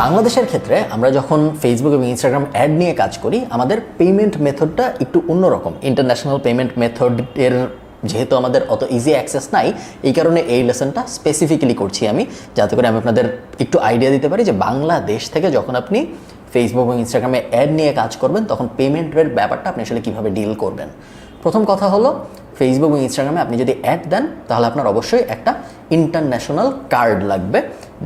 বাংলাদেশের ক্ষেত্রে আমরা যখন ফেসবুক এবং ইনস্টাগ্রাম অ্যাড নিয়ে কাজ করি, আমাদের পেমেন্ট মেথডটা একটু অন্যরকম। ইন্টারন্যাশনাল পেমেন্ট মেথডের যেহেতু আমাদের অত ইজি অ্যাক্সেস নাই, এই কারণে এই লেসনটা স্পেসিফিক্যালি করছি আমি, যাতে করে আমি আপনাদের একটু আইডিয়া দিতে পারি যে বাংলাদেশ থেকে যখন আপনি ফেসবুক এবং ইনস্টাগ্রামে অ্যাড নিয়ে কাজ করবেন তখন পেমেন্টের ব্যাপারটা আপনি আসলে কীভাবে ডিল করবেন। প্রথম কথা হলো, ফেসবুক এবং ইনস্টাগ্রামে আপনি যদি অ্যাড দেন তাহলে আপনার অবশ্যই একটা ইন্টারন্যাশনাল কার্ড লাগবে,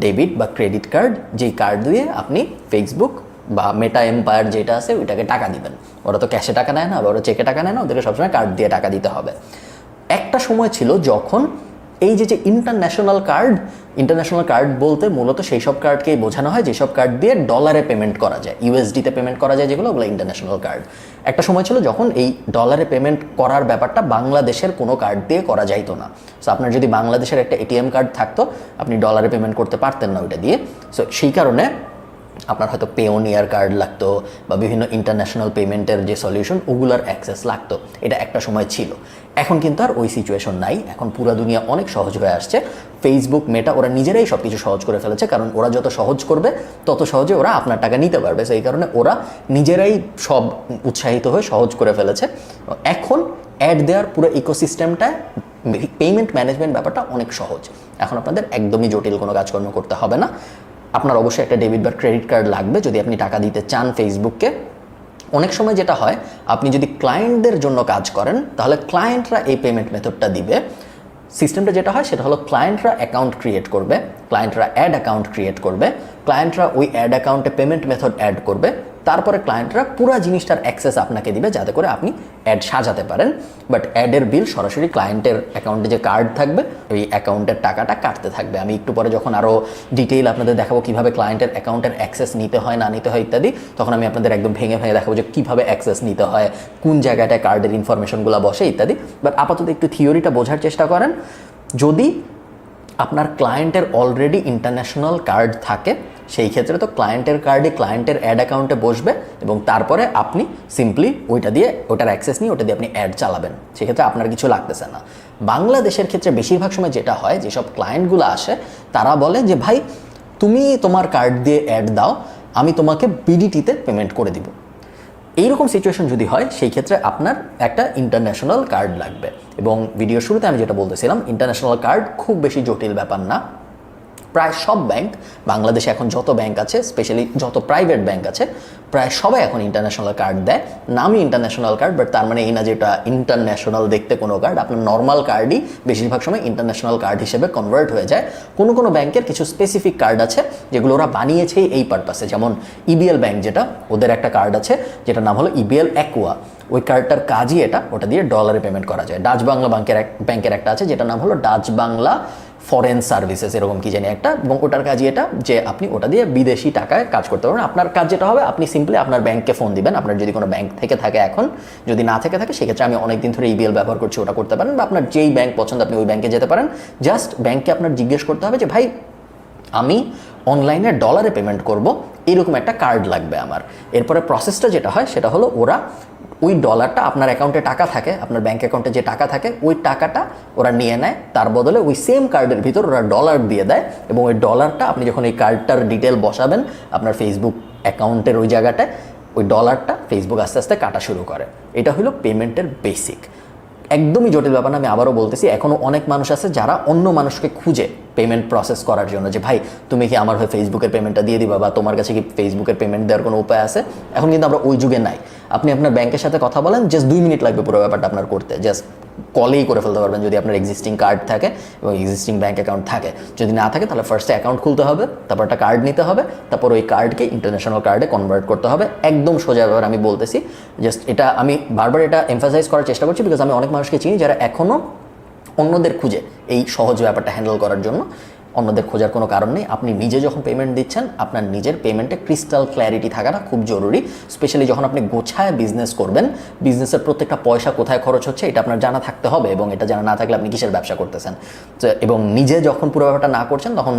ডেবিট বা ক্রেডিট কার্ড, যেই কার্ড দিয়ে আপনি ফেসবুক বা মেটা এম্পায়ার যেটা আছে ওইটাকে টাকা দিবেন। ওরা তো ক্যাশে টাকা নেয় না, ওরা চেকে টাকা নেয় না, ওদেরকে সবসময় কার্ড দিয়ে টাকা দিতে হবে। একটা সময় ছিল যখন এই যে ইন্টারন্যাশনাল কার্ড বলতে মূলত সেই সব কার্ডকেই বোঝানো হয় যেসব কার্ড দিয়ে ডলারে পেমেন্ট করা যায়, ইউএসডিতে পেমেন্ট করা যায়, যেগুলো ওগুলো ইন্টারন্যাশনাল কার্ড। একটা সময় ছিল যখন এই ডলারে পেমেন্ট করার ব্যাপারটা বাংলাদেশের কোনো কার্ড দিয়ে করা যাইতো না। সো আপনার যদি বাংলাদেশের একটা এটিএম কার্ড থাকতো, আপনি ডলারে পেমেন্ট করতে পারতেন না ওইটা দিয়ে। সো সেই কারণে আপনার হয়তো পেওনিয়ার কার্ড লাগতো বা বিভিন্ন ইন্টারন্যাশনাল পেমেন্টের যে সলিউশন ওগুলোর অ্যাক্সেস লাগতো। এটা একটা সময় ছিল। এখন কিন্তু আর ওই সিচুয়েশন নাই। এখন পুরো দুনিয়া অনেক সহজ হয়ে আসছে। ফেসবুক, মেটা ওরা নিজেরাই সব কিছু সহজ করে ফেলেছে, কারণ ওরা যত সহজ করবে তত সহজে ওরা আপনার টাকা নিতে পারবে। সেই কারণে ওরা নিজেরাই সব উৎসাহিত হয়ে সহজ করে ফেলেছে। এখন অ্যাড দেওয়ার পুরো ইকোসিস্টেমটায় পেমেন্ট ম্যানেজমেন্ট ব্যাপারটা অনেক সহজ। এখন আপনাদের একদমই জটিল কোনো কাজকর্ম করতে হবে না। আপনার অবশ্যই একটা ডেবিট বা ক্রেডিট কার্ড লাগবে যদি আপনি টাকা দিতে চান ফেসবুককে। অনেক সময় যেটা হয়, আপনি যদি ক্লায়েন্টদের জন্য কাজ করেন তাহলে ক্লায়েন্টরা এই পেমেন্ট মেথডটা দিবে। সিস্টেমটা যেটা হয় সেটা হলো, ক্লায়েন্টরা অ্যাকাউন্ট ক্রিয়েট করবে, ক্লায়েন্টরা অ্যাড অ্যাকাউন্ট ক্রিয়েট করবে, ক্লায়েন্টরা ওই অ্যাড অ্যাকাউন্টে পেমেন্ট মেথড অ্যাড করবে, তারপরে ক্লায়েন্টরা পুরো জিনিসটার অ্যাক্সেস আপনাকে দিবে যাতে করে আপনি অ্যাড সাজাতে পারেন। বাট অ্যাডের বিল সরাসরি ক্লায়েন্টের অ্যাকাউন্টে যে কার্ড থাকবে ওই অ্যাকাউন্টের টাকাটা কাটতে থাকবে। আমি একটু পরে যখন আরও ডিটেইল আপনাদের দেখাবো কীভাবে ক্লায়েন্টের অ্যাকাউন্টের অ্যাক্সেস নিতে হয় না নিতে হয় ইত্যাদি, তখন আমি আপনাদের একদম ভেঙে দেখাবো যে কীভাবে অ্যাক্সেস নিতে হয়, কোন জায়গাটায় কার্ডের ইনফরমেশনগুলো বসে ইত্যাদি। বাট আপাতত একটু থিওরিটা বোঝার চেষ্টা করেন। যদি আপনার ক্লায়েন্টের অলরেডি ইন্টারন্যাশনাল কার্ড থাকে, সেই ক্ষেত্রে তো ক্লায়েন্টের কার্ডে ক্লায়েন্টের অ্যাড অ্যাকাউন্টে বসবে এবং তারপরে আপনি সিম্পলি ওইটা দিয়ে ওটার অ্যাক্সেস নিয়ে ওটা দিয়ে আপনি অ্যাড চালাবেন। সেক্ষেত্রে আপনার কিছু লাগতেছে না। বাংলাদেশের ক্ষেত্রে বেশিরভাগ সময় যেটা হয়, যেসব ক্লায়েন্টগুলো আসে তারা বলে যে ভাই তুমি তোমার কার্ড দিয়ে অ্যাড দাও, আমি তোমাকে বিডিটিতে পেমেন্ট করে দিব। এইরকম সিচুয়েশন যদি হয় সেই ক্ষেত্রে আপনার একটা ইন্টারন্যাশনাল কার্ড লাগবে। এবং ভিডিওর শুরুতে আমি যেটা বলতেছিলাম, ইন্টারন্যাশনাল কার্ড খুব বেশি জটিল ব্যাপার না। প্রায় সব ব্যাংক, বাংলাদেশে এখন যত ব্যাংক আছে, স্পেশালি যত প্রাইভেট ব্যাংক আছে, প্রায় সবাই এখন ইন্টারন্যাশনাল কার্ড দেয়। নামই ইন্টারন্যাশনাল কার্ড, বাট তার মানে এই না যেটা ইন্টারন্যাশনাল দেখতে কোনো কার্ড। আপনার নর্মাল কার্ডই বেশিরভাগ সময় ইন্টারন্যাশনাল কার্ড হিসেবে কনভার্ট হয়ে যায়। কোনো ব্যাংকের কিছু স্পেসিফিক কার্ড আছে যেগুলো ওরা বানিয়েছেই এই পারপাসে। যেমন ইবিএল ব্যাংক, যেটা ওদের একটা কার্ড আছে যেটার নাম হলো ইবিএল অ্যাকুয়া। ওই কার্ডটার কাজই ওটা দিয়ে ডলারে পেমেন্ট করা যায়। ডাচ বাংলা ব্যাংকের একটা আছে যেটার নাম হলো ডাচ বাংলা ফরেন সার্ভিসেস, এরকম কি জানি একটা, এবং ওটার কাজই এটা যে আপনি ওটা দিয়ে বিদেশি টাকায় কাজ করতে পারবেন। আপনার কাজ যেটা হবে, আপনি সিম্পলি আপনার ব্যাংকে ফোন দিবেন, আপনার যদি কোনো ব্যাংক থেকে থাকে, এখন যদি না থেকে থাকে সেক্ষেত্রে আমি অনেকদিন ধরে ইবিএল ব্যবহার করছি, ওটা করতে পারেন। বা আপনার যেই ব্যাংক পছন্দ আপনি ওই ব্যাংকে যেতে পারেন। জাস্ট ব্যাংকে আপনার জিজ্ঞেস করতে হবে যে ভাই আমি অনলাইনে ডলারে পেমেন্ট করব, এরকম একটা কার্ড লাগবে আমার। এরপরে প্রসেসটা যেটা হয় সেটা হলো, ওরা ওই ডলারটা, আপনার অ্যাকাউন্টে টাকা থাকে, আপনার ব্যাঙ্ক অ্যাকাউন্টে যে টাকা থাকে ওই টাকাটা ওরা নিয়ে নেয়, তার বদলে ওই সেম কার্ডের ভিতর ওরা ডলার দিয়ে দেয়। এবং ওই ডলারটা আপনি যখন এই কার্ডটার ডিটেল বসাবেন আপনার ফেসবুক অ্যাকাউন্টের ওই জায়গাটায়, ওই ডলারটা ফেসবুক আস্তে আস্তে কাটা শুরু করে। এটা হলো পেমেন্টের বেসিক। একদমই জটিল ব্যাপার না, আমি আবারও বলতেছি। এখনও অনেক মানুষ আছে যারা অন্য মানুষকে খুঁজে পেমেন্ট প্রসেস করার জন্য, যে ভাই তুমি কি আমার হয়ে ফেসবুকের পেমেন্টটা দিয়ে দিবা, বা তোমার কাছে কি ফেসবুকের পেমেন্ট দেওয়ার কোনো উপায় আছে। এখন কিন্তু আমরা ওই যুগে নাই। আপনি আপনার ব্যাংকের সাথে কথা বলেন, জাস্ট 2 মিনিট লাগবে পুরো ব্যাপারটা আপনার করতে। জাস্ট কলেই করে ফেলতে পারবেন যদি আপনার এক্সিস্টিং কার্ড থাকে এবং এক্সিস্টিং ব্যাঙ্ক অ্যাকাউন্ট থাকে। যদি না থাকে তাহলে ফার্স্টে অ্যাকাউন্ট খুলতে হবে, তারপর একটা কার্ড নিতে হবে, তারপর ওই কার্ডকে ইন্টারন্যাশনাল কার্ডে কনভার্ট করতে হবে। একদম সোজা ব্যাপার আমি বলতেছি। জাস্ট এটা আমি বারবার এটা এমফাসাইজ করার চেষ্টা করছি, বিকজ আমি অনেক মানুষকে চিনি যারা এখনও অন্যদের খুঁজে এই সহজ ব্যাপারটা হ্যান্ডেল করার জন্য। অন্যদের খোঁজার কোনো কারণ নেই। আপনি নিজে যখন পেমেন্ট দিচ্ছেন, আপনার নিজের পেমেন্টে ক্রিস্টাল ক্ল্যারিটি থাকাটা খুব জরুরি। স্পেশালি যখন আপনি গোছায় বিজনেস করবেন, বিজনেসের প্রত্যেকটা পয়সা কোথায় খরচ হচ্ছে এটা আপনার জানা থাকতে হবে, এবং এটা জানা না থাকলে আপনি কিসের ব্যবসা করতেছেন। এবং নিজে যখন পুরো ব্যাপারটা না করছেন তখন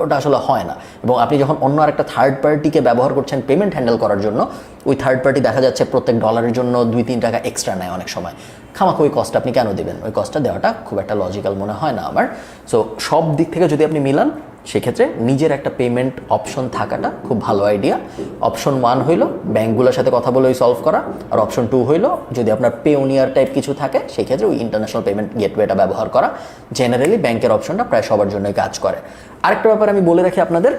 ওটা আসলে হয় না। এবং আপনি যখন অন্য আরেকটা থার্ড পার্টিকে ব্যবহার করছেন পেমেন্ট হ্যান্ডেল করার জন্য, ওই থার্ড পার্টি দেখা যাচ্ছে প্রত্যেক ডলারের জন্য 2-3 টাকা এক্সট্রা নেয় অনেক সময়। খামাখা ওই কস্টটা আপনি কেন দেবেন? ওই কস্টটা দেওয়াটা খুব একটা লজিক্যাল মনে হয় না আমার। সো সব দিক থেকে যদি আপনি মিলান, সেক্ষেত্রে নিজের একটা পেমেন্ট অপশন থাকাটা খুব ভালো আইডিয়া। অপশন 1 হইল ব্যাঙ্কগুলোর সাথে কথা বলে সলভ করা, আর অপশন 2 হইল যদি আপনার পেওনিয়ার টাইপ কিছু থাকে সেক্ষেত্রে ওই ইন্টারন্যাশনাল পেমেন্ট গেটওয়েটা ব্যবহার করা। জেনারেলি ব্যাংকের অপশনটা প্রায় সবার জন্যই কাজ করে। আরেকটা ব্যাপার আমি বলে রাখি আপনাদের,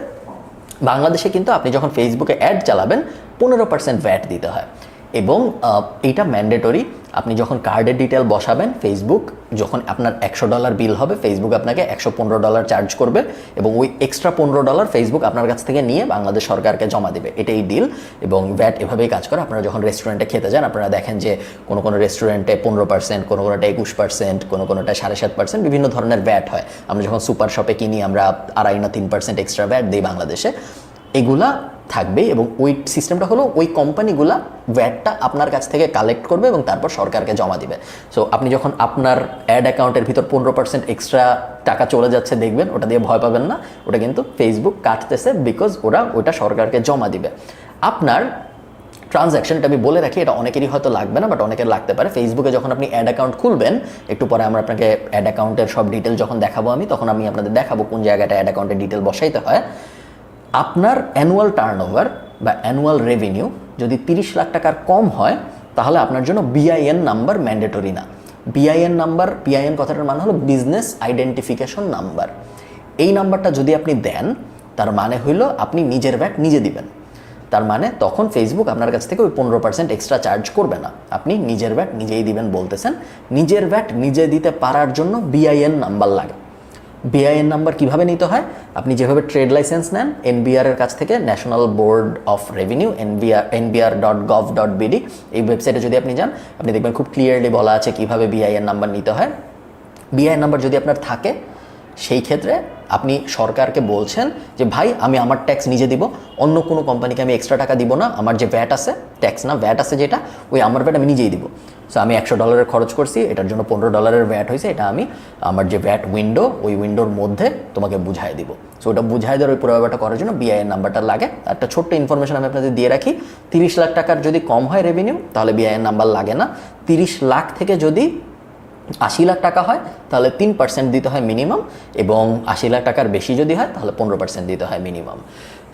বাংলাদেশে কিন্তু আপনি যখন ফেসবুকে অ্যাড চালাবেন 15% ভ্যাট দিতে হয়, এবং এটা ম্যান্ডেটরি। আপনি যখন কার্ডের ডিটেল বসাবেন, ফেসবুক যখন আপনার $100 বিল হবে, ফেসবুক আপনাকে $115 চার্জ করবে, এবং ওই এক্সট্রা $15 ফেসবুক আপনার কাছ থেকে নিয়ে বাংলাদেশ সরকারকে জমা দেবে। এটাই ডিল, এবং ভ্যাট এভাবেই কাজ করে। আপনারা যখন রেস্টুরেন্টে খেতে যান, আপনারা দেখেন যে কোনো রেস্টুরেন্টে 15%, কোনোটা 21%, কোনোটা 7.5%, বিভিন্ন ধরনের ভ্যাট হয়। আমরা যখন সুপার শপে কিনি আমরা 2.5 না 3% এক্সট্রা ভ্যাট দিই বাংলাদেশে। এগুলা থাকবে, এবং ওই সিস্টেমটা হলো ওই কোম্পানিগুলা ভ্যাটটা আপনার কাছ থেকে কালেক্ট করবে এবং তারপর সরকারকে জমা দিবে। সো আপনি যখন আপনার অ্যাড অ্যাকাউন্টের ভিতর 15% এক্সট্রা টাকা চলে যাচ্ছে দেখবেন, ওটা দিয়ে ভয় পাবেন না, ওটা কিন্তু ফেসবুক কাটতেছে, বিকজ ওটা সরকারকে জমা দিবে। আপনার ট্রানজ্যাকশনটা আমি বলে রাখি, এটা অনেকেরই হয়তো লাগবে না, বাট অনেকের লাগতে পারে। ফেসবুকে যখন আপনি অ্যাড অ্যাকাউন্ট খুলবেন, একটু পরে আমরা আপনাকে অ্যাড অ্যাকাউন্টের সব ডিটেল যখন দেখাবো তখন আমি আপনাদের দেখাবো কোন জায়গাটা অ্যাড অ্যাকাউন্টের ডিটেল বসাইতে হয়। আপনার অ্যানুয়াল টার্নওভার বা অ্যানুয়াল রেভিনিউ যদি 30 লাখ টাকার কম হয়, তাহলে আপনার জন্য বিআইএন নাম্বার ম্যান্ডেটরি না। বিআইএন নাম্বার, বিআইএন কথাটার মানে হলো বিজনেস আইডেন্টিফিকেশন নাম্বার। এই নাম্বারটা যদি আপনি দেন, তার মানে হইল আপনি নিজের ভ্যাট নিজে দিবেন। তার মানে তখন ফেসবুক আপনার কাছ থেকে ওই 15% এক্সট্রা চার্জ করবে না, আপনি নিজের ভ্যাট নিজেই দিবেন বলতেছেন। নিজের ভ্যাট নিজে দিতে পারার জন্য বিআইএন নাম্বার লাগে। বিআইএন নাম্বার কীভাবে নিতে হয়? আপনি যেভাবে ট্রেড লাইসেন্স নেন এনবিআর এর কাছ থেকে, national board of revenue, nbr.gov.bd, এই ওয়েবসাইটে যদি আপনি যান, আপনি দেখবেন খুব ক্লিয়ারলি বলা আছে কীভাবে বিআইএন নাম্বার নিতে হয়। বিআইএন নাম্বার যদি আপনার থাকে, সেই ক্ষেত্রে আপনি সরকারকে বলছেন যে ভাই আমি আমার ট্যাক্স নিজে দিব, অন্য কোনো কোম্পানিকে আমি এক্সট্রা টাকা দিব না, আমার যে ভ্যাট আছে, ট্যাক্স না ভ্যাট আছে যেটা, ওই আমার ভ্যাট আমি নিজেই দিব। সো আমি $100 খরচ করছি, এটার জন্য $15 ভ্যাট হয়েছে, এটা আমি আমার যে ভ্যাট উইন্ডো, ওই উইন্ডোর মধ্যে তোমাকে বুঝাই দিব। সো ওটা বুঝাই দেওয়ার ওই পুরো ব্যাপারটা করার জন্য বিআইএন নাম্বারটা লাগে। একটা ছোট্ট ইনফরমেশন আমি আপনাদের দিয়ে রাখি, 30 লাখ টাকার যদি কম হয় রেভিনিউ, তাহলে বিআইএন নাম্বার লাগে না। 30 লাখ থেকে যদি 80 লাখ টাকা হয়, তাহলে 3% দিতে হয় মিনিমাম, এবং 80 লাখ টাকার বেশি যদি হয় তাহলে 15% দিতে হয় মিনিমাম।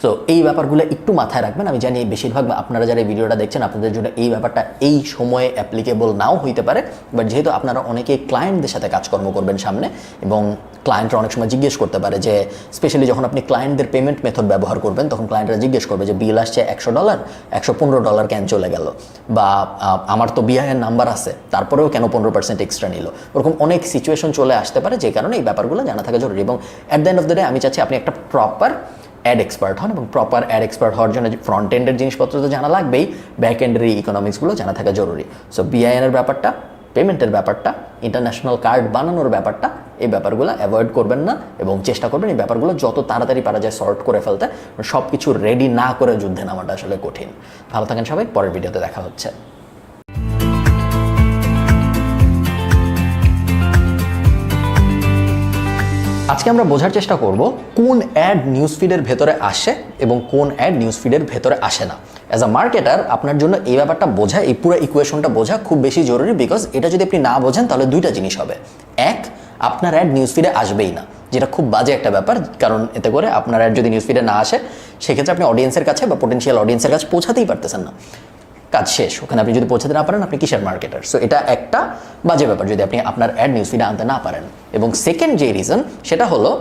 সো এই ব্যাপারগুলো একটু মাথায় রাখবেন। আমি জানি বেশিরভাগ আপনারা যারা এই ভিডিওটা দেখছেন, আপনাদের জন্য এই ব্যাপারটা এই সময়ে অ্যাপ্লিকেবল নাও হইতে পারে, বাট যেহেতু আপনারা অনেকেই ক্লায়েন্টদের সাথে কাজকর্ম করবেন সামনে, এবং ক্লায়েন্টরা অনেক সময় জিজ্ঞেস করতে পারে যে, স্পেশালি যখন আপনি ক্লায়েন্টদের পেমেন্ট মেথড ব্যবহার করবেন, তখন ক্লায়েন্টরা জিজ্ঞেস করবে যে বিল আসছে $100, $115 কেন চলে গেল, বা আমার তো বিআইএন নাম্বার আছে তারপরেও কেন 15% এক্সট্রা নিল। ওরকম অনেক সিচুয়েশন চলে আসতে পারে, যে কারণে এই ব্যাপারগুলো জানা থাকা জরুরি। এবং at the end of the day আমি চাচ্ছি আপনি একটা প্রপার অ্যাড এক্সপার্ট হন, এবং প্রপার অ্যাড এক্সপার্ট হওয়ার জন্য ফ্রন্ট এন্ডের জিনিসপত্র তো জানা লাগবেই, ব্যাক এন্ডের ইকোনমিক্সগুলো জানা থাকা জরুরি। সো বিআইএনের ব্যাপারটা, পেমেন্টের ব্যাপারটা, ইন্টারন্যাশনাল কার্ড বানানোর ব্যাপারটা, এই ব্যাপারগুলো অ্যাভয়েড করবেন না, এবং চেষ্টা করবেন এই ব্যাপারগুলো যত তাড়াতাড়ি পারা যায় সর্ট করে ফেলতে। সব কিছু রেডি না করে যুদ্ধে নামাটা আসলে কঠিন। ভালো থাকেন সবাই, পরের ভিডিওতে দেখা হচ্ছে। আজকে আমরা বোঝার চেষ্টা করব কোন অ্যাড নিউজ ফিডের ভেতরে আসে এবং কোন অ্যাড নিউজ ফিডের ভেতরে আসে না। অ্যাজ আ মার্কেটার আপনার জন্য এই ব্যাপারটা বোঝা, এই পুরো ইকুয়েশনটা বোঝা খুব বেশি জরুরি, বিকজ এটা যদি আপনি না বোঝেন তাহলে দুইটা জিনিস হবে। এক, আপনার অ্যাড নিউজ ফিডে আসবেই না, যেটা খুব বাজে একটা ব্যাপার, কারণ এতে করে আপনার অ্যাড যদি নিউজ ফিডে না আসে, সেক্ষেত্রে আপনি অডিয়েন্সের কাছে বা পোটেনশিয়াল অডিয়েন্সের কাছে পৌঁছাতেই পারতেছেন না, কাজ শেষ। ওখানে আপনি যদি পৌঁছাতে না পারেন, আপনি কিসের মার্কেটার? সো এটা একটা বাজে ব্যাপার যদি আপনি আপনার অ্যাড নিউজ ফিডে আনতে না পারেন। এবং সেকেন্ড যে রিজন, সেটা হলো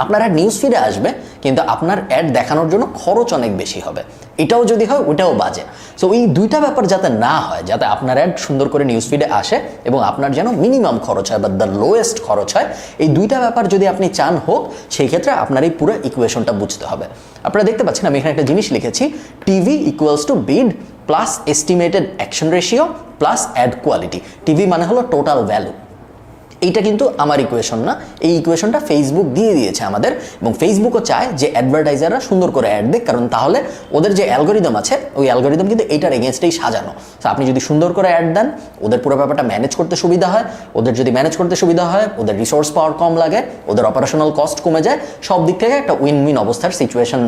আপনার অ্যাড নিউজ ফিডে আসবে, কিন্তু আপনার অ্যাড দেখানোর জন্য খরচ অনেক বেশি হবে। এটাও যদি হয়, ওটাও বাজে। সো এই দুইটা ব্যাপার যাতে না হয়, যাতে আপনার অ্যাড সুন্দর করে নিউজ ফিডে আসে এবং আপনার যেন মিনিমাম খরচ হয় বা দ্য লোয়েস্ট খরচ হয়, এই দুইটা ব্যাপার যদি আপনি চান হোক, সেই ক্ষেত্রে আপনার এই পুরো ইকুয়েশনটা বুঝতে হবে। আপনারা দেখতে পাচ্ছেন আমি এখানে একটা জিনিস লিখেছি, TV equals to bid plus estimated action ratio plus ad quality. TV মানে হলো টোটাল ভ্যালু। এইটা কিন্তু আমার ইকুয়েশন না, এই ইকুয়েশনটা ফেসবুক দিয়ে দিয়েছে আমাদের, এবং ফেসবুকও চায় যে অ্যাডভার্টাইজাররা সুন্দর করে অ্যাড দেখ, কারণ তাহলে ওদের যে অ্যালগোরিদম আছে, ওই অ্যালগোরিদম কিন্তু এইটার এগেনস্টেই সাজানো। তো আপনি যদি সুন্দর করে অ্যাড দেন, ওদের পুরো ব্যাপারটা ম্যানেজ করতে সুবিধা হয়, ওদের যদি ম্যানেজ করতে সুবিধা হয়, ওদের রিসোর্স পাওয়ার কম লাগে, ওদের অপারেশনাল কস্ট কমে যায়, সব দিক থেকে একটা উইন উইন অবস্থার সিচুয়েশন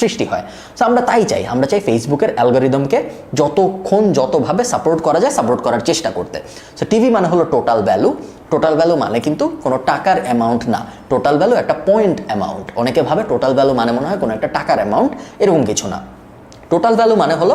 সৃষ্টি হয়। সো আমরা তাই চাই, আমরা চাই ফেসবুকের অ্যালগোরিদমকে যতভাবে সাপোর্ট করা যায় সাপোর্ট করার চেষ্টা করতে। সো টিভি মানে হলো টোটাল ভ্যালু। টোটাল ভ্যালু মানে কিন্তু কোনো টাকার অ্যামাউন্ট না, টোটাল ভ্যালু একটা পয়েন্ট অ্যামাউন্ট। অনেকে ভাবে টোটাল ভ্যালু মানে মনে হয় কোনো একটা টাকার অ্যামাউন্ট, এরকম কিছু না। টোটাল ভ্যালু মানে হলো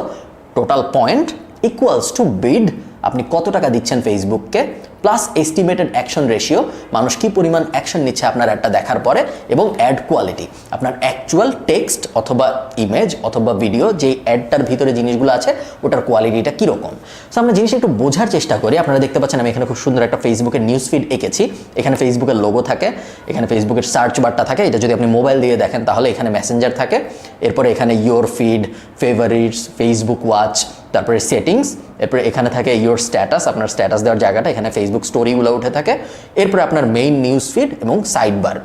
টোটাল পয়েন্ট ইকুয়ালস টু বিড, আপনি কত টাকা দিচ্ছেন ফেসবুককে, প্লাস এস্টিমেটেড অ্যাকশন রেশিও, মানুষ কি পরিমাণ অ্যাকশন নিচ্ছে আপনার অ্যাডটা দেখার পরে, এবং অ্যাড কোয়ালিটি, আপনার অ্যাকচুয়াল টেক্সট অথবা ইমেজ অথবা ভিডিও যে অ্যাডটার ভিতরে জিনিসগুলো আছে ওটার কোয়ালিটিটা কীরকম। সো আমরা জিনিসটা একটু বোঝার চেষ্টা করি। আপনারা দেখতে পাচ্ছেন আমি এখানে খুব সুন্দর একটা ফেসবুকের নিউজ ফিড এঁকেছি। এখানে ফেসবুকের লোগো থাকে, এখানে ফেসবুকের সার্চ বারটা থাকে, এটা যদি আপনি মোবাইল দিয়ে দেখেন তাহলে এখানে মেসেঞ্জার থাকে, এরপরে এখানে your feed, favourites, Facebook watch, তারপরে সেটিংস, এরপরে এখানে থাকে ইয়োর স্ট্যাটাস, আপনার স্ট্যাটাস দেওয়ার জায়গাটা, এখানে ফেসবুক স্টোরিগুলো উঠে থাকে, এরপরে আপনার মেইন নিউজ ফিড এবং সাইড বার।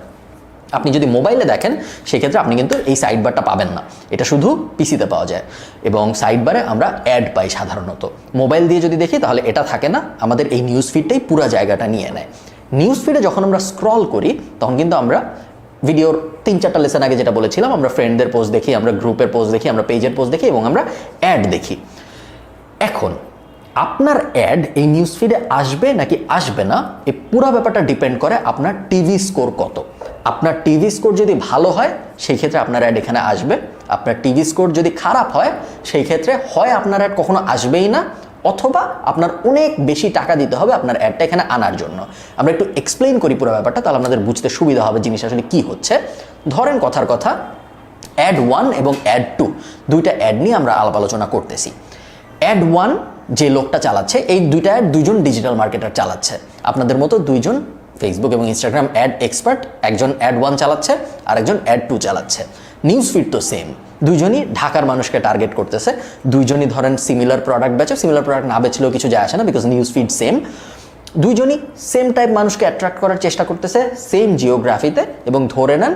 আপনি যদি মোবাইলে দেখেন সেক্ষেত্রে আপনি কিন্তু এই সাইড বারটা পাবেন না, এটা শুধু পিসিতে পাওয়া যায়, এবং সাইড বারে আমরা অ্যাড পাই সাধারণত। মোবাইল দিয়ে যদি দেখি তাহলে এটা থাকে না, আমাদের এই নিউজ ফিডটাই পুরো জায়গাটা নিয়ে নেয়। নিউজ ফিডে যখন আমরা স্ক্রল করি তখন কিন্তু আমরা ভিডিওর 3-4টা লেসন আগে যেটা বলেছিলাম, আমরা ফ্রেন্ডদের পোস্ট দেখি, আমরা গ্রুপের পোস্ট দেখি, আমরা পেজের পোস্ট দেখি, এবং আমরা অ্যাড দেখি। এখন আপনার অ্যাড এই নিউজ ফিডে আসবে নাকি আসবে না, এই পুরো ব্যাপারটা ডিপেন্ড করে আপনার টিভি স্কোর কত। আপনার টিভি স্কোর যদি ভালো হয় সেই ক্ষেত্রে আপনার অ্যাড এখানে আসবে, আপনার টিভি স্কোর যদি খারাপ হয় সেই ক্ষেত্রে হয় আপনার অ্যাড কখনো আসবেই না, অথবা আপনার অনেক বেশি টাকা দিতে হবে আপনার অ্যাডটা এখানে আনার জন্য। আমরা একটু এক্সপ্লেইন করি পুরো ব্যাপারটা, তাহলে আপনাদের বুঝতে সুবিধা হবে জিনিস আসলে কি হচ্ছে। ধরেন কথার কথা অ্যাড 1 এবং অ্যাড 2 দুইটা অ্যাড নিয়ে আমরা আলাপ আলোচনা করতেছি। অ্যাড 1 যে লোকটা চালাচ্ছে, এই দুইটা অ্যাড দুইজন ডিজিটাল মার্কেটার চালাচ্ছে, আপনাদের মতো দুইজন ফেসবুক এবং ইনস্টাগ্রাম অ্যাড এক্সপার্ট, একজন অ্যাড 1 চালাচ্ছে আর একজন অ্যাড 2 চালাচ্ছে। নিউজ ফিড তো সেম, দুইজনই ঢাকার মানুষকে টার্গেট করতেছে, দুইজনই ধরেন সিমিলার প্রোডাক্ট বেচে, সিমিলার প্রোডাক্ট না বেচলেও কিছু যায় আসে না, বিকজ নিউজ ফিড সেম। দুইজনই সেম টাইপ মানুষকে অ্যাট্রাক্ট করার চেষ্টা করতেছে সেম জিওগ্রাফিতে, এবং ধরে নেন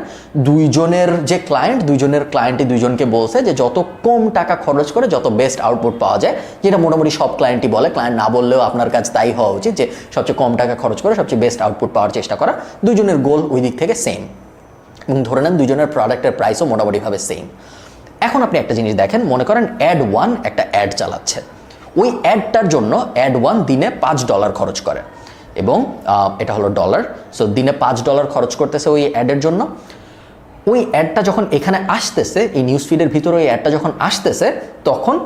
দুইজনের যে ক্লায়েন্ট, দুইজনের ক্লায়েন্টই দুইজনকে বলছে যে যত কম টাকা খরচ করে যত বেস্ট আউটপুট পাওয়া যায়, যেটা মোটামুটি সব ক্লায়েন্টই বলে, ক্লায়েন্ট না বললেও আপনার কাছে তাই হওয়া উচিত যে সবচেয়ে কম টাকা খরচ করে সবচেয়ে বেস্ট আউটপুট পাওয়ার চেষ্টা করা। দুইজনের গোল ওই দিক থেকে সেম, এবং ধরে নেন দুইজনের প্রোডাক্টের প্রাইসও মোটামুটিভাবে সেম। এখন আপনি একটা জিনিস দেখেন, মনে করেন অ্যাড 1 একটা অ্যাড চালাচ্ছে, ওই অ্যাডটার জন্য অ্যাড 1 দিনে $5 খরচ করে, এবং এটা হলো ডলার। সো দিনে $5 খরচ করতেছে ওই অ্যাডের জন্য। ওই অ্যাডটা যখন এখানে আসতেছে, এই নিউজ ফিডের ভিতরে ওই অ্যাডটা যখন আসতেছে, তখন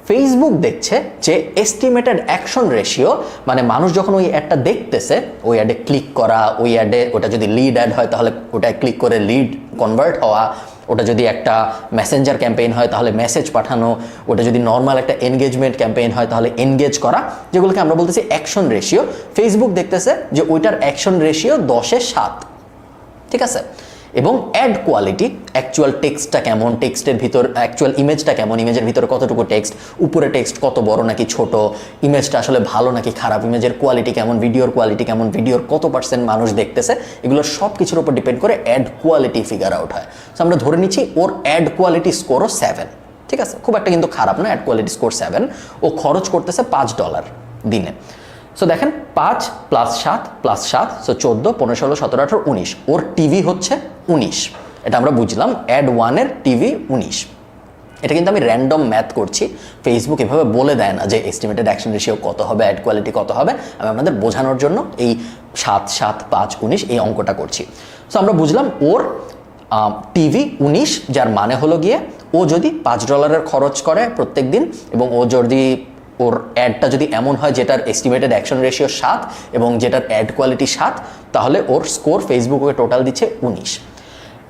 ফেসবুক দেখছে যে এস্টিমেটেড অ্যাকশন রেশিও, মানে মানুষ যখন ওই অ্যাডটা দেখতেছে, ওই অ্যাডে ক্লিক করা, ওই অ্যাডে ওটা যদি লিড অ্যাড হয় তাহলে ওটায় ক্লিক করে লিড কনভার্ট হওয়া, ওটা যদি একটা মেসেঞ্জার ক্যাম্পেইন হয় তাহলে মেসেজ পাঠানো, ওটা যদি নর্মাল একটা এনগেজমেন্ট ক্যাম্পেইন হয় তাহলে এনগেজ করা, যেগুলোকে আমরা বলতেছি অ্যাকশন রেশিও। ফেসবুক দেখতেছে যে ওইটার অ্যাকশন রেশিও 10-7, ঠিক আছে। এবং অ্যাড কোয়ালিটি, অ্যাকচুয়াল টেক্সটটা কেমন, টেক্সটের ভিতর অ্যাকচুয়াল ইমেজটা কেমন, ইমেজের ভিতরে কতটুকু টেক্সট, উপরে টেক্সট কত বড় নাকি ছোট, ইমেজটা আসলে ভালো নাকি খারাপ, ইমেজের কোয়ালিটি কেমন, ভিডিওর কোয়ালিটি কেমন, ভিডিওর কত % মানুষ দেখতেছে, এগুলো সব কিছুর উপর ডিপেন্ড করে অ্যাড কোয়ালিটি ফিগার আউট হয়। সো আমরা ধরে নিচ্ছি ওর অ্যাড কোয়ালিটি স্কোরও 7, ঠিক আছে, খুব একটা কিন্তু খারাপ না, অ্যাড কোয়ালিটি স্কোর 7, ও খরচ করতেছে $5 দিনে। সো দেখেন 5 + 7 + 7, সো 14, 15, 16, 17, 18, 19, ওর টিভি হচ্ছে 19, এটা আমরা বুঝলাম। অ্যাড 1 এর টিভি 19, এটা কিন্তু আমি র্যান্ডম ম্যাথ করছি, ফেসবুক এভাবে বলে দেয় না যে এস্টিমেটেড অ্যাকশন রেশিও কত হবে, অ্যাড কোয়ালিটি কত হবে, আমি আপনাদের বোঝানোর জন্য এই 7, 7, 5, 19 এই অঙ্কটা করছি। সো আমরা বুঝলাম ওর টিভি 19, যার মানে হলো গিয়ে ও যদি $5 খরচ করে প্রত্যেক দিন, এবং ও যদি ওর অ্যাডটা যদি এমন হয় যেটার এস্টিমেটেড অ্যাকশন রেশিও 7 এবং যেটার অ্যাড কোয়ালিটি 7, তাহলে ওর স্কোর ফেসবুক ওকে টোটাল দিচ্ছে 19।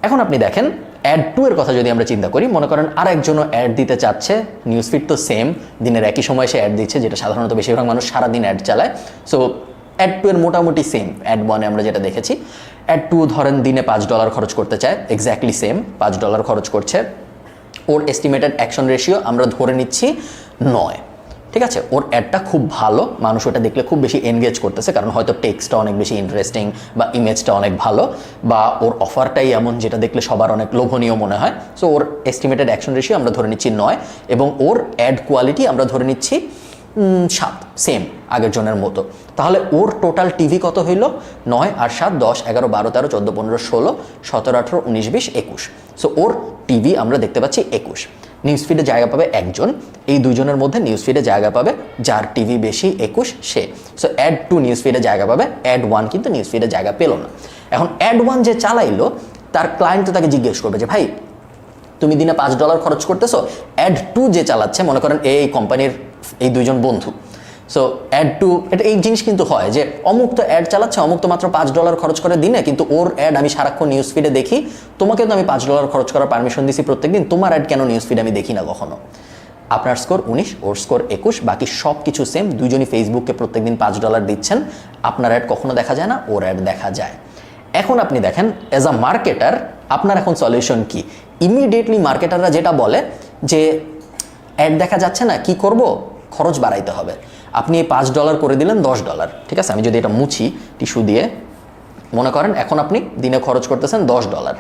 এখন আপনি দেখেন অ্যাড 2 এর কথা যদি আমরা চিন্তা করি, মনে করেন আরেকজনও অ্যাড দিতে চাচ্ছে, নিউজ ফিড তো সেম, দিনের একই সময় সে অ্যাড দিচ্ছে, যেটা সাধারণত বেশিরভাগ মানুষ সারাদিন অ্যাড চালায়। সো অ্যাড 2 এর মোটামুটি সেম অ্যাড 1 এ আমরা যেটা দেখেছি। অ্যাড 2 ধরেন দিনে $5 খরচ করতে চায়, এক্স্যাক্টলি সেম $5 খরচ করছে। ওর এস্টিমেটেড অ্যাকশন রেশিও আমরা ধরে নিচ্ছি 9, ঠিক আছে। ওর অ্যাডটা খুব ভালো, মানুষ ওটা দেখলে খুব বেশি এনগেজ করতেছে, কারণ হয়তো টেক্সটটা অনেক বেশি ইন্টারেস্টিং বা ইমেজটা অনেক ভালো, বা ওর অফারটাই এমন যেটা দেখলে সবার অনেক লোভনীয় মনে হয়। সো ওর এস্টিমেটেড অ্যাকশন রেশিও আমরা ধরে নিচ্ছি 9, এবং ওর অ্যাড কোয়ালিটি আমরা ধরে নিচ্ছি 7, সেম আগের জনের মতো। তাহলে ওর টোটাল টিভি কত হইল? 9 আর 7, 10, 11, 12, 13, 14, 15, 16, 17, 18, 19, 20, 21, সো ওর টিভি আমরা দেখতে পাচ্ছি 21, নিউজ ফিডে জায়গা পাবে একজন, এই দুজনের মধ্যে নিউজ ফিডে জায়গা পাবে যার টিভি বেশি 21 সে। সো অ্যাড 2 নিউজ ফিডে জায়গা পাবে, অ্যাড 1 কিন্তু নিউজ ফিডে জায়গা পেল না। এখন অ্যাড 1 যে চালাইলো তার ক্লায়েন্ট তো তাকে জিজ্ঞেস করবে যে ভাই তুমি দিনে $5 খরচ করতেছো, অ্যাড 2 যে চালাচ্ছে মনে করেন এই কোম্পানির এই দুইজন বন্ধু, সো অ্যাড 2 এটা এই জিনিস কিন্তু হয় যে অমুক তো অ্যাড চালাচ্ছে, অমুক তো মাত্র $5 খরচ করে দিনে, কিন্তু ওর অ্যাড আমি সারাক্ষণ নিউজ ফিডে দেখি, তোমাকে তো আমি $5 খরচ করার পারমিশন দিছি প্রত্যেকদিন, তোমার অ্যাড কেন নিউজ ফিডে আমি দেখি না কখনো। আপনার স্কোর 19, ওর স্কোর 21, বাকি সব কিছু সেম, দুজনই ফেসবুককে প্রত্যেকদিন $5 দিচ্ছেন, আপনার অ্যাড কখনো দেখা যায় না, ওর অ্যাড দেখা যায়। এখন আপনি দেখেন অ্যাজ আ মার্কেটার আপনার এখন সলিউশন কি? ইমিডিয়েটলি মার্কেটাররা যেটা বলে যে অ্যাড দেখা যাচ্ছে না, কি করব, খরচ বাড়াইতে হবে। আপনি $5 করে দিলেন $10, ঠিক আছে, আমি যদি এটা মুছি টিস্যু দিয়ে, মনে করেন এখন আপনি দিনে খরচ করতেছেন $10,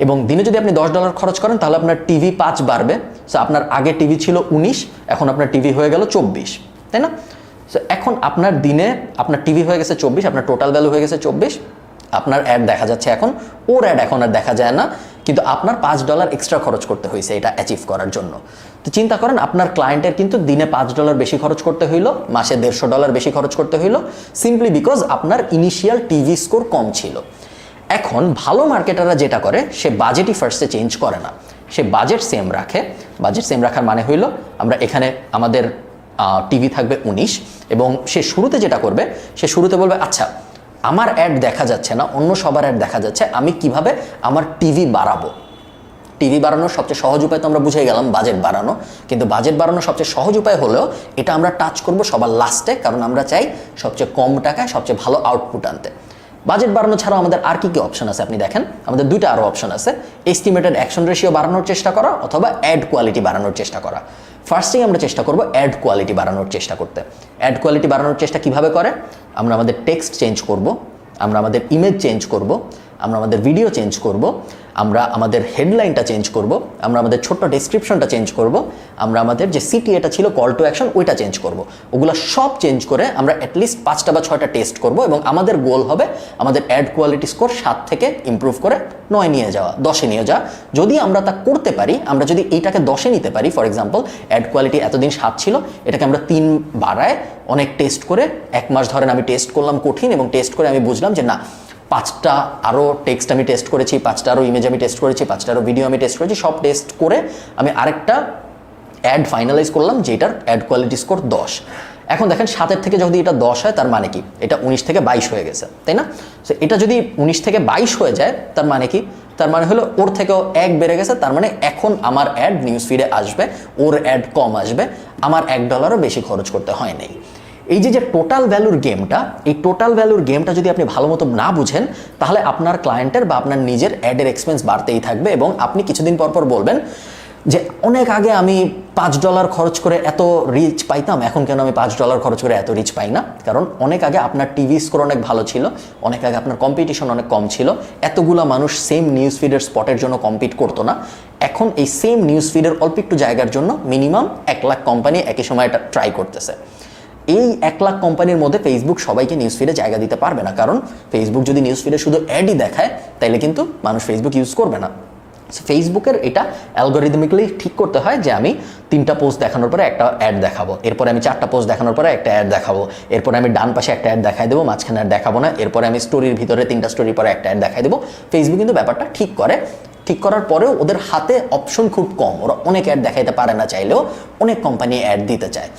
এবং দিনে যদি আপনি $10 খরচ করেন তাহলে আপনার টিভি 5 বাড়বে। সো আপনার আগে টিভি ছিল 19, এখন আপনার টিভি হয়ে গেল 24, তাই না? সো এখন আপনার দিনে আপনার টিভি হয়ে গেছে 24, আপনার টোটাল ভ্যালু হয়ে গেছে 24, আপনার অ্যাড দেখা যাচ্ছে এখন, ওর অ্যাড এখন আর দেখা যায় না, কিন্তু আপনার $5 এক্সট্রা খরচ করতে হয়েছে এটা অ্যাচিভ করার জন্য। তো চিন্তা করেন আপনার ক্লায়েন্টের কিন্তু দিনে $5 বেশি খরচ করতে হইলো, মাসে $150 বেশি খরচ করতে হইলো, সিম্পলি বিকজ আপনার ইনিশিয়াল টিভি স্কোর কম ছিল। এখন ভালো মার্কেটাররা যেটা করে, সে বাজেটই ফার্স্টে চেঞ্জ করে না, সে বাজেট সেম রাখে। বাজেট সেম রাখার মানে হইলো আমরা এখানে আমাদের টিভি থাকবে 19, এবং সে শুরুতে যেটা করবে, সে শুরুতে বলবে আচ্ছা আমার অ্যাড দেখা যাচ্ছে না, অন্য সবার অ্যাড দেখা যাচ্ছে, আমি কিভাবে আমার টিভি বাড়াবো। টিভি বাড়ানোর সবচেয়ে সহজ উপায় তো আমরা বুঝে গেলাম, বাজেট বাড়ানো, কিন্তু বাজেট বাড়ানোর সবচেয়ে সহজ উপায় হলেও এটা আমরা টাচ করব সবার লাস্টে, কারণ আমরা চাই সবচেয়ে কম টাকায় সবচেয়ে ভালো আউটপুট আনতে। বাজেট বাড়ানো ছাড়াও আমাদের আর কি কি অপশন আছে আপনি দেখেন, আমাদের দুইটা আরও অপশন আছে, এস্টিমেটেড অ্যাকশন রেশিও বাড়ানোর চেষ্টা করা অথবা অ্যাড কোয়ালিটি বাড়ানোর চেষ্টা করা। ফার্স্টেই আমরা চেষ্টা করব অ্যাড কোয়ালিটি বাড়ানোর চেষ্টা করতে। অ্যাড কোয়ালিটি বাড়ানোর চেষ্টা কিভাবে করে? আমরা আমাদের টেক্সট চেঞ্জ করব, আমরা আমাদের ইমেজ চেঞ্জ করব, আমরা আমাদের ভিডিও চেঞ্জ করব, আমরা আমাদের হেডলাইনটা চেঞ্জ করব, আমরা আমাদের ছোট্ট ডেসক্রিপশনটা চেঞ্জ করব, আমরা আমাদের যে সিটি এটা ছিল কল টু অ্যাকশন ওইটা চেঞ্জ করব। ওগুলো সব চেঞ্জ করে আমরা অ্যাটলিস্ট 5টা বা 6টা টেস্ট করব, এবং আমাদের গোল হবে আমাদের অ্যাড কোয়ালিটি স্কোর 7 থেকে ইমপ্রুভ করে 9 নিয়ে যাওয়া, 10-এ নিয়ে যাওয়া। যদি আমরা তা করতে পারি, আমরা যদি এইটাকে 10-এ নিতে পারি, ফর এক্সাম্পল অ্যাড কোয়ালিটি এতদিন 7 ছিল, এটাকে আমরা 3 বাড়ায় অনেক টেস্ট করে 1 মাস ধরেন আমি টেস্ট করলাম কঠিন, এবং টেস্ট করে আমি বুঝলাম যে না 5টা আরও টেক্সট আমি টেস্ট করেছি, 5টা আরও ইমেজ আমি টেস্ট করেছি, 5টা আরও ভিডিও আমি টেস্ট করেছি, সব টেস্ট করে আমি আরেকটা অ্যাড ফাইনালাইজ করলাম যেটার অ্যাড কোয়ালিটি স্কোর 10। এখন দেখেন 7-এর থেকে যদি এটা 10 হয় তার মানে কি? এটা 19 থেকে 22 হয়ে গেছে, তাই না? সো এটা যদি 19 থেকে 22 হয়ে যায় তার মানে কি? তার মানে হলো ওর থেকেও 1 বেড়ে গেছে, তার মানে এখন আমার অ্যাড নিউজ ফিডে আসবে, ওর অ্যাড কম আসবে, আমার $1 বেশি খরচ করতে হয় নাই। এই যে টোটাল ভ্যালুর গেমটা, এই টোটাল ভ্যালুর গেমটা যদি আপনি ভালো মতো না বুঝেন, তাহলে আপনার ক্লায়েন্টের বা আপনার নিজের অ্যাডের এক্সপেন্স বাড়তেই থাকবে, এবং আপনি কিছুদিন পর পর বলবেন যে অনেক আগে আমি $5 খরচ করে এত রিচ পাইতাম, এখন কেন আমি $5 খরচ করে এত রিচ পাই না? কারণ অনেক আগে আপনার টিভি স্কোর অনেক ভালো ছিল, অনেক আগে আপনার কম্পিটিশন অনেক কম ছিল, এতগুলা মানুষ সেম নিউজ ফিডের স্পটের জন্য কম্পিট করতো না। এখন এই সেম নিউজ ফিডের অল্প একটু জায়গার জন্য মিনিমাম 1 লাখ কোম্পানি একই সময় এটা ট্রাই করতেছে। এই 1 লাখ কোম্পানির মধ্যে ফেসবুক সবাইকে নিউজ ফিডে জায়গা দিতে পারবে না, কারণ ফেসবুক যদি নিউজ ফিডে শুধু অ্যাডই দেখায় তাইলে কিন্তু মানুষ ফেসবুক ইউজ করবে না। ফেসবুকের এটা অ্যালগোরিদমিক্যালি ঠিক করতে হয় যে আমি 3টা পোস্ট দেখানোর পরে একটা অ্যাড দেখাবো, এরপরে আমি 4টা পোস্ট দেখানোর পরে একটা অ্যাড দেখাবো, এরপরে আমি ডান পাশে একটা অ্যাড দেখাই দেবো, মাঝখানে অ্যাড দেখাবো না, এরপরে আমি স্টোরির ভিতরে 3টা স্টোরির পরে একটা অ্যাড দেখাই দেবো। ফেসবুক কিন্তু ব্যাপারটা ঠিক করে, ঠিক করার পরেও ওদের হাতে অপশন খুব কম, ওরা অনেক অ্যাড দেখাইতে পারে না, চাইলেও অনেক কোম্পানি অ্যাড দিতে চায়।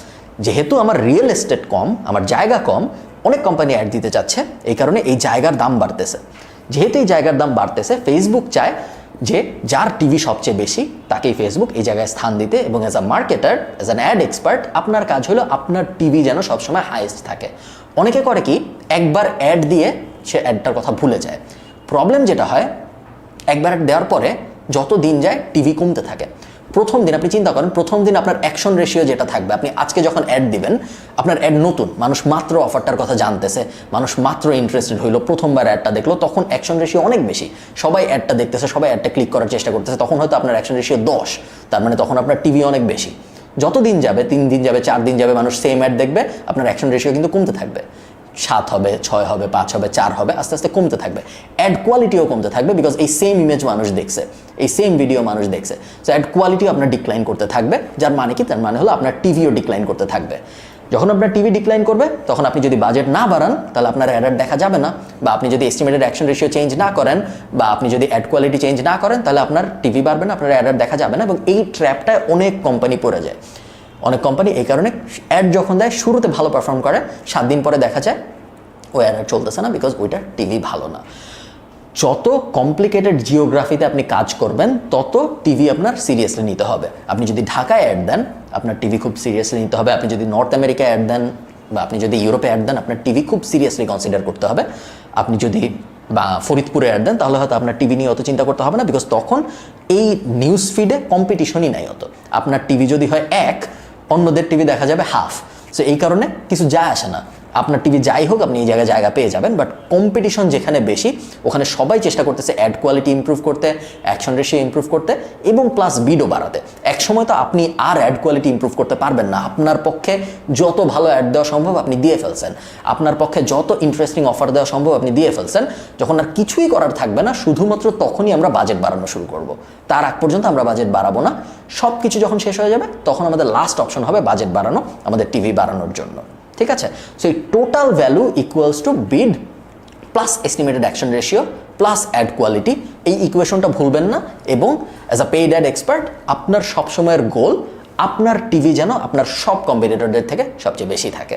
যেহেতু আমার রিয়েল এস্টেট কম, আমার জায়গা কম, অনেক কোম্পানি অ্যাড দিতে চাচ্ছে, এই কারণে এই জায়গার দাম বাড়তেছে। যেহেতু এই জায়গার দাম বাড়তেছে, ফেসবুক চায় যে যার টিভি সবচেয়ে বেশি তাকেই ফেসবুক এই জায়গায় স্থান দিতে, এবং as a marketer, as an add expert, আপনার কাজ হলো আপনার টিভি যেন সবসময় হাইয়েস্ট থাকে। অনেকে করে কি, একবার অ্যাড দিয়ে সে অ্যাডটার কথা ভুলে যায়। প্রবলেম যেটা হয়, একবার অ্যাড দেওয়ার পরে যত দিন যায় টিভি কমতে থাকে। প্রথম দিন আপনি চিন্তা করেন, প্রথম দিন আপনার অ্যাকশন রেশিও যেটা থাকবে, আপনি আজকে যখন অ্যাড দিবেন, আপনার অ্যাড নতুন, মানুষ মাত্র অফারটার কথা জানতেছে, মানুষ মাত্র ইন্টারেস্টেড হইলো, প্রথমবার অ্যাডটা দেখলো, তখন অ্যাকশন রেশিও অনেক বেশি, সবাই অ্যাডটা দেখতেছে, সবাই অ্যাডটা ক্লিক করার চেষ্টা করতেছে, তখন হয়তো আপনার অ্যাকশন রেশিও 10, তার মানে তখন আপনার টিভি অনেক বেশি। যত দিন যাবে, 3 দিন যাবে, 4 দিন যাবে, মানুষ সেম অ্যাড দেখবে, আপনার অ্যাকশন রেশিও কিন্তু কমতে থাকবে। 7 হবে, 6 হবে, 5 হবে, 4 হবে, আস্তে আস্তে কমতে থাকবে। অ্যাড কোয়ালিটিও কমতে থাকবে, বিকজ এই সেম ইমেজ মানুষ দেখছে, এই সেম ভিডিও মানুষ দেখছে। সো অ্যাড কোয়ালিটিও আপনার ডিক্লাইন করতে থাকবে, যার মানে কি, তার মানে হলো আপনার টিভিও ডিক্লাইন করতে থাকবে। যখন আপনার টিভি ডিক্লাইন করবে তখন আপনি যদি বাজেট না বাড়ান তাহলে আপনার অ্যাড দেখা যাবে না, বা আপনি যদি এস্টিমেটেড অ্যাকশন রেশিও চেঞ্জ না করেন, বা আপনি যদি অ্যাড কোয়ালিটি চেঞ্জ না করেন, তাহলে আপনার টিভি বাড়বে না, আপনার অ্যাড দেখা যাবে না। এবং এই ট্র্যাপটায় অনেক কোম্পানি পড়ে যায়। অনেক কোম্পানি এই কারণে অ্যাড যখন দেয় শুরুতে ভালো পারফর্ম করে, 7 দিন পরে দেখা যায় ওই অ্যাড চলতেছে না, বিকজ ওইটা টিভি ভালো না। যত কমপ্লিকেটেড জিওগ্রাফিতে আপনি কাজ করবেন তত টিভি আপনার সিরিয়াসলি নিতে হবে। আপনি যদি ঢাকায় অ্যাড দেন আপনার টিভি খুব সিরিয়াসলি নিতে হবে। আপনি যদি নর্থ আমেরিকায় অ্যাড দেন বা আপনি যদি ইউরোপে অ্যাড দেন আপনার টিভি খুব সিরিয়াসলি কনসিডার করতে হবে। আপনি যদি বা ফরিদপুরে অ্যাড দেন তাহলে হয়তো আপনার টিভি নিয়ে অত চিন্তা করতে হবে না, বিকজ তখন এই নিউজ ফিডে কম্পিটিশনই নাই অত। আপনার টিভি যদি হয় 1, অন্যদের টিভি দেখা যাবে 1/2। সো এই কারণে কিছু যায় আসে না, আপনার টিভি যাই হোক আপনি এই জায়গায় জায়গা পেয়ে যাবেন। বাট কম্পিটিশন যেখানে বেশি ওখানে সবাই চেষ্টা করতেছে অ্যাড কোয়ালিটি ইমপ্রুভ করতে, অ্যাকশন রেশিও ইমপ্রুভ করতে এবং প্লাস বিডও বাড়াতে। এক সময় তো আপনি আর অ্যাড কোয়ালিটি ইমপ্রুভ করতে পারবেন না। আপনার পক্ষে যত ভালো অ্যাড দেওয়া সম্ভব আপনি দিয়ে ফেলছেন, আপনার পক্ষে যত ইন্টারেস্টিং অফার দেওয়া সম্ভব আপনি দিয়ে ফেলছেন। যখন আর কিছুই করার থাকবে না, শুধুমাত্র তখনই আমরা বাজেট বাড়ানো শুরু করব। তার আগ পর্যন্ত আমরা বাজেট বাড়াবো না। সব কিছু যখন শেষ হয়ে যাবে তখন আমাদের লাস্ট অপশন হবে বাজেট বাড়ানো, আমাদের টিভি বাড়ানোর জন্য। ঠিক আছে? সো এই total value equals to bid plus estimated action ratio plus ad quality. এই ইকুয়েশনটা ভুলবেন না। এবং as a paid ad expert আপনার সবসময়ের গোল আপনার টিভি যেন আপনার সব কম্পিটিটরদের থেকে সবচেয়ে বেশি থাকে।